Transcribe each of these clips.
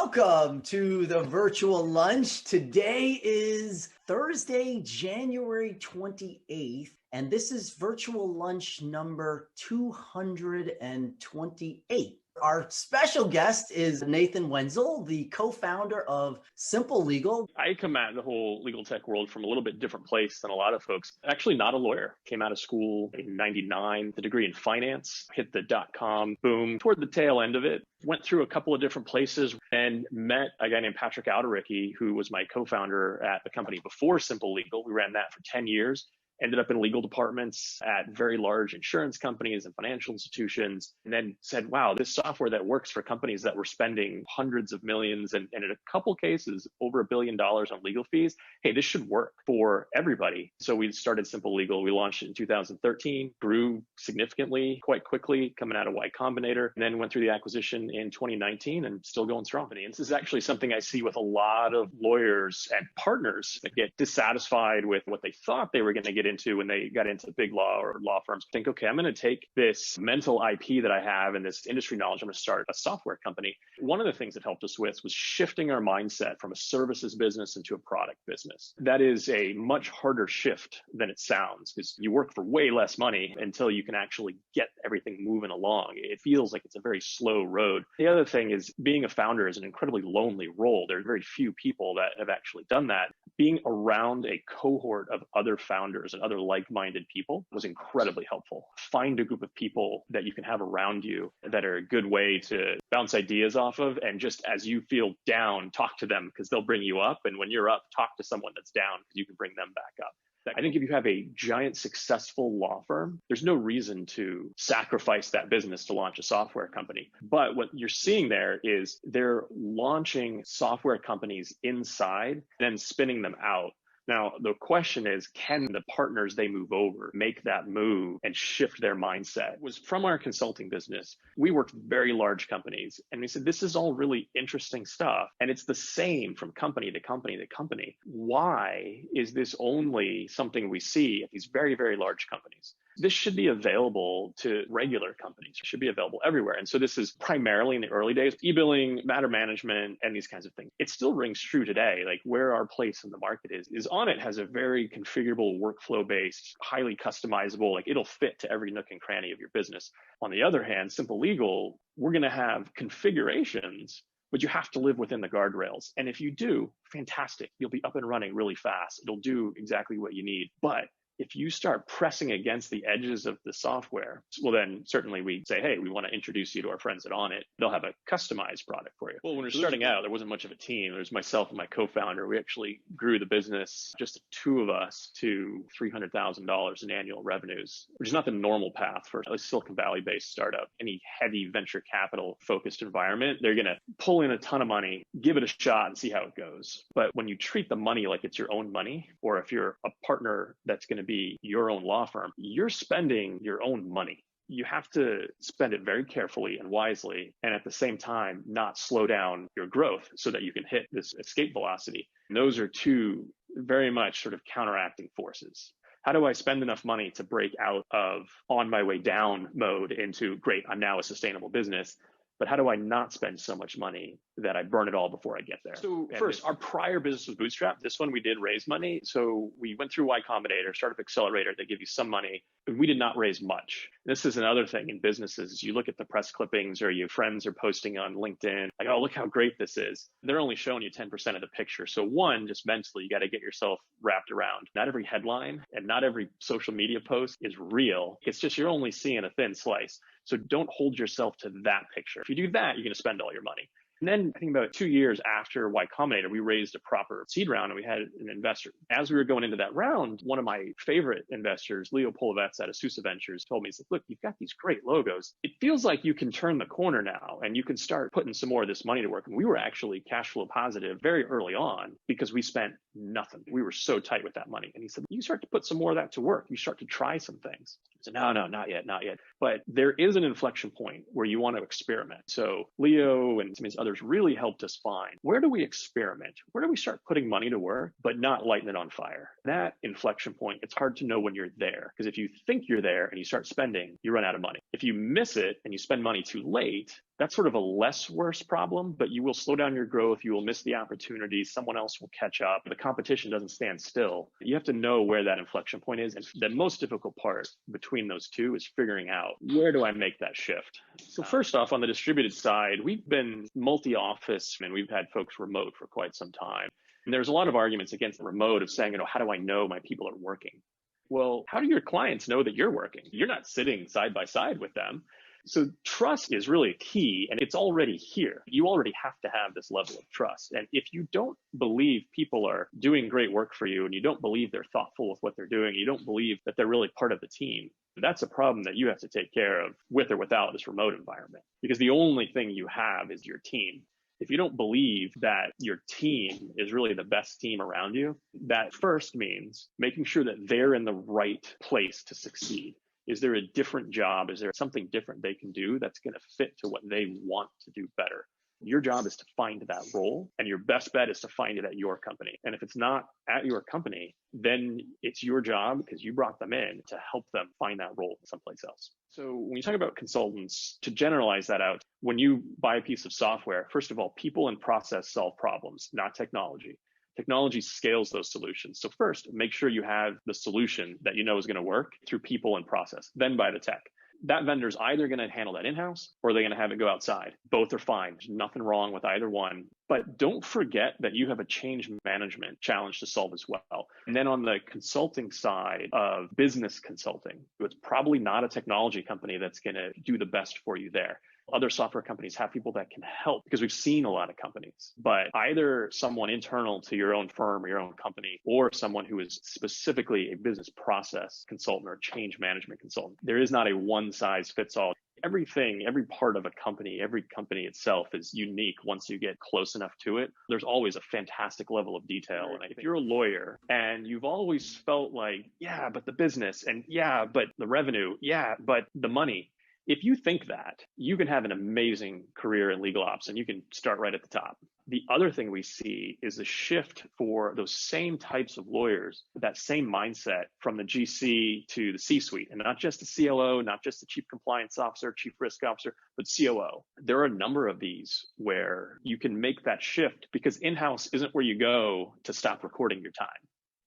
Welcome to the virtual lunch. Today is Thursday, January 28th, and this is virtual lunch number 228. Our special guest is Nathan Wenzel, the co-founder of SimpleLegal. I come at the whole legal tech world from a little bit different place than a lot of folks. Actually not a lawyer. Came out of school in 99, the degree in finance, hit the dot-com boom toward the tail end of it. Went through a couple of different places and met a guy named Patrick Aldericky, who was my co-founder at the company before SimpleLegal. We ran that for 10 years. Ended up in legal departments at very large insurance companies and financial institutions, and then said, wow, this software that works for companies that were spending hundreds of millions and in a couple cases over $1 billion on legal fees. Hey, this should work for everybody. So we started SimpleLegal. We launched it in 2013, grew significantly, quite quickly, coming out of Y Combinator, and then went through the acquisition in 2019 and still going strong. And this is actually something I see with a lot of lawyers and partners that get dissatisfied with what they thought they were going to get into when they got into big law or law firms. Think, okay, I'm going to take this mental IP that I have and this industry knowledge. I'm going to start a software company. One of the things that helped us with was shifting our mindset from a services business into a product business. That is a much harder shift than it sounds, because you work for way less money until you can actually get everything moving along. It feels like it's a very slow road. The other thing is being a founder is an incredibly lonely role. There are very few people that have actually done that. Being around a cohort of other founders and other like-minded people was incredibly helpful. Find a group of people that you can have around you that are a good way to bounce ideas off of. And just as you feel down, talk to them because they'll bring you up. And when you're up, talk to someone that's down because you can bring them back up. I think if you have a giant successful law firm, there's no reason to sacrifice that business to launch a software company. But what you're seeing there is they're launching software companies inside, then spinning them out. Now, the question is, can the partners they move over make that move and shift their mindset? It was from our consulting business. We worked with very large companies and we said, this is all really interesting stuff. And it's the same from company to company to company. Why is this only something we see at these very, very large companies? This should be available to regular companies. It should be available everywhere. And so this is primarily in the early days, e-billing, matter management, and these kinds of things. It still rings true today, like where our place in the market is Onit has a very configurable, workflow-based, highly customizable, like it'll fit to every nook and cranny of your business. On the other hand, SimpleLegal, we're going to have configurations, but you have to live within the guardrails. And if you do, fantastic. You'll be up and running really fast. It'll do exactly what you need. But if you start pressing against the edges of the software, well, then certainly we say, hey, we want to introduce you to our friends at Onit. They'll have a customized product for you. Well, when we were starting out, there wasn't much of a team. There was myself and my co-founder. We actually grew the business, just the two of us, to $300,000 in annual revenues, which is not the normal path for a Silicon Valley-based startup. Any heavy venture capital focused environment, they're going to pull in a ton of money, give it a shot and see how it goes. But when you treat the money like it's your own money, or if you're a partner that's going to be your own law firm, you're spending your own money. You have to spend it very carefully and wisely, and at the same time, not slow down your growth so that you can hit this escape velocity. And those are two very much sort of counteracting forces. How do I spend enough money to break out of on my way down mode into, great, I'm now a sustainable business? But how do I not spend so much money that I burn it all before I get there? So first, our prior business was bootstrapped. This one, we did raise money. So we went through Y Combinator, Startup Accelerator. They give you some money. But we did not raise much. This is another thing in businesses. You look at the press clippings or your friends are posting on LinkedIn, like, oh, look how great this is. They're only showing you 10% of the picture. So one, just mentally, you got to get yourself wrapped around. Not every headline and not every social media post is real. It's just you're only seeing a thin slice. So don't hold yourself to that picture. If you do that, you're going to spend all your money. And then I think about 2 years after Y Combinator, we raised a proper seed round and we had an investor. As we were going into that round, one of my favorite investors, Leo Polovets out of Sousa Ventures, told me, he said, look, you've got these great logos. It feels like you can turn the corner now and you can start putting some more of this money to work. And we were actually cash flow positive very early on because we spent nothing. We were so tight with that money. And he said, you start to put some more of that to work. You start to try some things. So no, not yet, not yet. But there is an inflection point where you want to experiment. So Leo and some of these others really helped us find, where do we experiment? Where do we start putting money to work, but not lighting it on fire? That inflection point, it's hard to know when you're there. Because if you think you're there and you start spending, you run out of money. If you miss it and you spend money too late, that's sort of a less worse problem, but you will slow down your growth. You will miss the opportunities. Someone else will catch up. The competition doesn't stand still. You have to know where that inflection point is. And the most difficult part between those two is figuring out, where do I make that shift? So first off, on the distributed side, we've been multi-office and we've had folks remote for quite some time. And there's a lot of arguments against remote of saying, how do I know my people are working? Well, how do your clients know that you're working? You're not sitting side by side with them. So trust is really key, and it's already here. You already have to have this level of trust. And if you don't believe people are doing great work for you, and you don't believe they're thoughtful with what they're doing, you don't believe that they're really part of the team, that's a problem that you have to take care of with or without this remote environment. Because the only thing you have is your team. If you don't believe that your team is really the best team around you, that first means making sure that they're in the right place to succeed. Is there a different job? Is there something different they can do that's going to fit to what they want to do better? Your job is to find that role, and your best bet is to find it at your company. And if it's not at your company, then it's your job, because you brought them in, to help them find that role someplace else. So when you talk about consultants, to generalize that out, when you buy a piece of software, first of all, people and process solve problems, not technology. Technology scales those solutions. So first, make sure you have the solution that you know is going to work through people and process, then buy the tech. That vendor's either going to handle that in-house or they're going to have it go outside. Both are fine. There's nothing wrong with either one. But don't forget that you have a change management challenge to solve as well. And then on the consulting side of business consulting, it's probably not a technology company that's going to do the best for you there. Other software companies have people that can help, because we've seen a lot of companies, but either someone internal to your own firm or your own company, or someone who is specifically a business process consultant or change management consultant. There is not a one size fits all. Everything, every part of a company, every company itself is unique once you get close enough to it. There's always a fantastic level of detail. And if you're a lawyer and you've always felt like, yeah, but the business, and yeah, but the revenue, yeah, but the money. If you think that, you can have an amazing career in legal ops and you can start right at the top. The other thing we see is the shift for those same types of lawyers, that same mindset from the GC to the C-suite, and not just the CLO, not just the chief compliance officer, chief risk officer, but COO. There are a number of these where you can make that shift, because in-house isn't where you go to stop recording your time.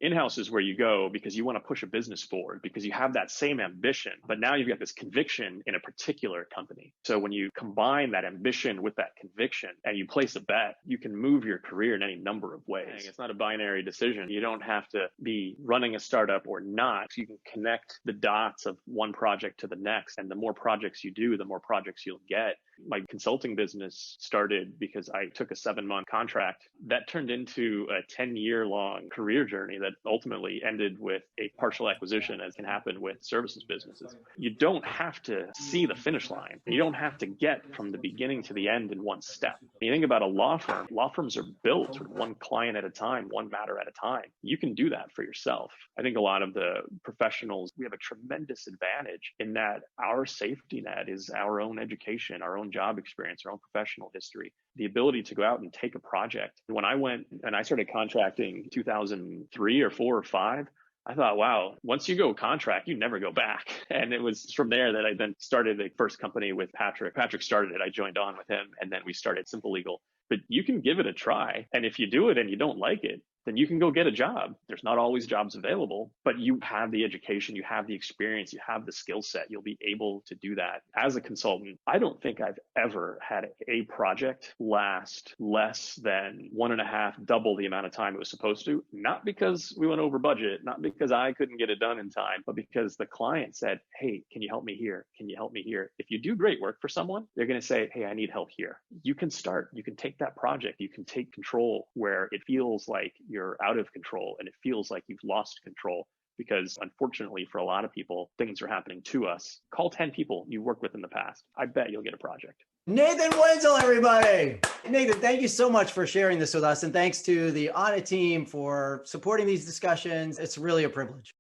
In-house is where you go because you want to push a business forward, because you have that same ambition, but now you've got this conviction in a particular company. So when you combine that ambition with that conviction and you place a bet, you can move your career in any number of ways. It's not a binary decision. You don't have to be running a startup or not. You can connect the dots of one project to the next. And the more projects you do, the more projects you'll get. My consulting business started because I took a 7-month contract that turned into a 10-year-long career journey that ultimately ended with a partial acquisition, as can happen with services businesses. You don't have to see the finish line. You don't have to get from the beginning to the end in one step. When you think about a law firms are built one client at a time, one matter at a time. You can do that for yourself. I think a lot of the professionals, we have a tremendous advantage in that our safety net is our own education, our own job experience, our own professional history, the ability to go out and take a project. When I went and I started contracting 2003 or 4 or 5, I thought, wow, once you go contract, you never go back. And it was from there that I then started the first company with Patrick. Patrick started it. I joined on with him, and then we started SimpleLegal. But you can give it a try. And if you do it and you don't like it, then you can go get a job. There's not always jobs available, but you have the education, you have the experience, you have the skill set. You'll be able to do that. As a consultant, I don't think I've ever had a project last less than 1.5, double the amount of time it was supposed to. Not because we went over budget, not because I couldn't get it done in time, but because the client said, hey, can you help me here? Can you help me here? If you do great work for someone, they're going to say, hey, I need help here. You can start, you can take that project, you can take control where it feels like you're out of control and it feels like you've lost control, because unfortunately for a lot of people, things are happening to us. Call 10 people you worked with in the past. I bet you'll get a project. Nathan Wenzel, everybody. Nathan, thank you so much for sharing this with us. And thanks to the Onit team for supporting these discussions. It's really a privilege.